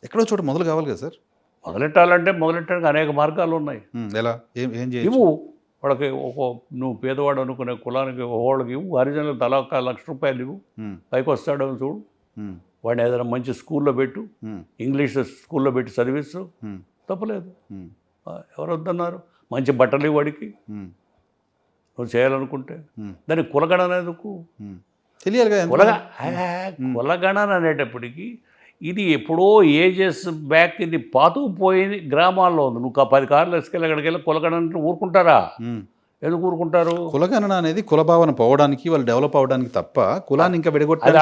ఎక్కడో చోట మొదలు కావాలి కదా సార్. మొదలెట్టడానికి అనేక మార్గాలు ఉన్నాయి. ఎలా? ఏం ఏం చేయొచ్చు? ఇవ్వు వాళ్ళకి నువ్వు పేదవాడు అనుకునే కులానికి వాళ్ళకి ఇవ్వు, హరిజనులు తలా ఒక ₹1,00,000 ఇవ్వు, పైకి వస్తాడో చూడు. వాడిని ఏదైనా మంచి స్కూల్లో పెట్టు, ఇంగ్లీష్ స్కూల్లో పెట్టి చదివిస్తూ తప్పలేదు. ఎవరు వద్దన్నారు? మంచి బట్టలు వాడికి నువ్వు చేయాలనుకుంటే. దానికి కులగణన ఎందుకు? తెలియాలి కదా. కులగణన అనేటప్పటికీ ఇది ఎప్పుడో ఏజెస్ బ్యాక్, ఇది పాతుకుపోయింది గ్రామాల్లో ఉంది. నువ్వు 10 కార్లు వేసుకెళ్ళి అక్కడికి వెళ్ళి కులగణన ఊరుకుంటారా? ఎందుకు ఊరుకుంటారు? కులగణన అనేది కులభావన పోవడానికి, వాళ్ళు డెవలప్ అవడానికి తప్ప కులాన్ని ఇంకా విడగొట్టాలి.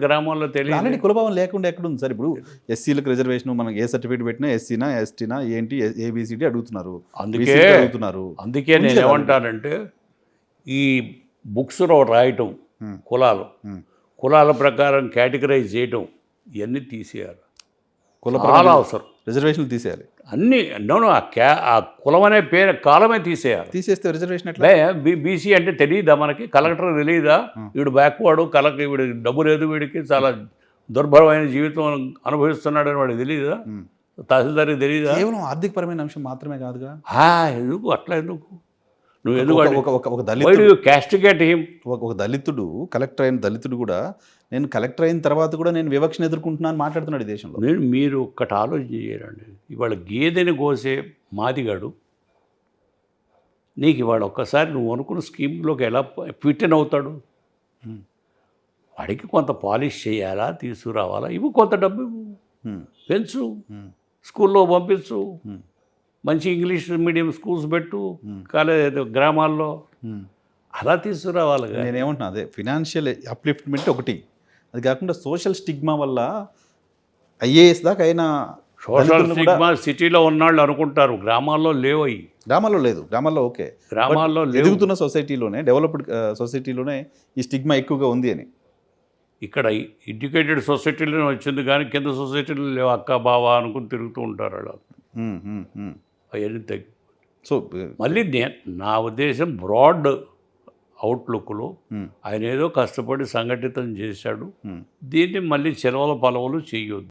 గ్రామాల్లో తెలియదు. ఆల్రెడీ కులభావన లేకుండా ఎక్కడుంది సార్? ఇప్పుడు ఎస్సీలకు రిజర్వేషన్, మనకి ఏ సర్టిఫికేట్ పెట్టినా ఎస్సీనా ఎస్టీనా ఏంటి ఏబిసిడి అడుగుతున్నారు. అందుకే నేను ఏమంటానంటే, ఈ బుక్స్లో రాయటం కులాల ప్రకారం కేటగరైజ్ చేయటం ఇవన్నీ తీసేయాలి. చాలా అవసరం. రిజర్వేషన్లు తీసేయాలి అన్నీ. ఆ కులం అనే పేరు కాలమే తీసేయాలి. తీసేస్తే రిజర్వేషన్ ఎట్లా? బీసీ అంటే తెలియదా మనకి? కలెక్టర్ తెలియదా? వీడు బ్యాక్వర్డ్, వీడి డబ్బు లేదు, వీడికి చాలా దుర్భరమైన జీవితం అనుభవిస్తున్నాడని వాడికి తెలియదా? తహసీల్దార్కి తెలియదా? కేవలం ఆర్థికపరమైన అంశం మాత్రమే కాదుగా. ఎందుకు అట్లా? ఎందుకు నువ్వు ఎందుకు క్యాస్టిగేట్ హిమ్? ఒక దళితుడు, కలెక్టర్ అయిన దళితుడు కూడా, నేను కలెక్టర్ అయిన తర్వాత కూడా నేను వివక్షను ఎదుర్కొంటున్నాను మాట్లాడుతున్నాడు ఈ దేశంలో. మీరు ఒక్కటి ఆలోచన చేయాలండి. ఇవాళ గేదెని కోసే మాదిగాడు నీకు ఇవాళ ఒక్కసారి నువ్వు అనుకున్న స్కీమ్లోకి ఎలా ఫిట్ ఇన్ అవుతాడు? వాడికి కొంత పాలిష్ చేయాలా, తీసుకురావాలా, ఇవి కొంత డబ్బు పెంచు, స్కూల్లో పంపించు, మంచి ఇంగ్లీష్ మీడియం స్కూల్స్ పెట్టు, కాలేజ్ గ్రామాల్లో అలా తీసుకురావాలి. నేనేమంటున్నా, అదే ఫినాన్షియల్ అప్లిఫ్ట్మెంట్ ఒకటి, అది కాకుండా సోషల్ స్టిగ్మా వల్ల ఐఏఎస్ దాకా అయినా. సోషల్ స్టిగ్మా సిటీలో ఉన్నాళ్ళు అనుకుంటారు, గ్రామాల్లో లేవు. అవి గ్రామాల్లో లేదు. గ్రామాల్లో ఓకే, గ్రామాల్లో ఎదుగుతున్న సొసైటీలోనే, డెవలప్డ్ సొసైటీలోనే ఈ స్టిగ్మా ఎక్కువగా ఉంది అని. ఇక్కడ ఎడ్యుకేటెడ్ సొసైటీలోనే వచ్చింది, కానీ కింద సొసైటీలో లేవు. అక్క బావ అనుకుని తిరుగుతూ ఉంటారు వాళ్ళు. అవన్నీ తగ్గి. సో మళ్ళీ నా ఉద్దేశం బ్రాడ్ అవుట్లుక్లో ఆయన ఏదో కష్టపడి సంఘటితం చేశాడు. దీన్ని మళ్ళీ చెలవల పలవలు చేయొద్దు.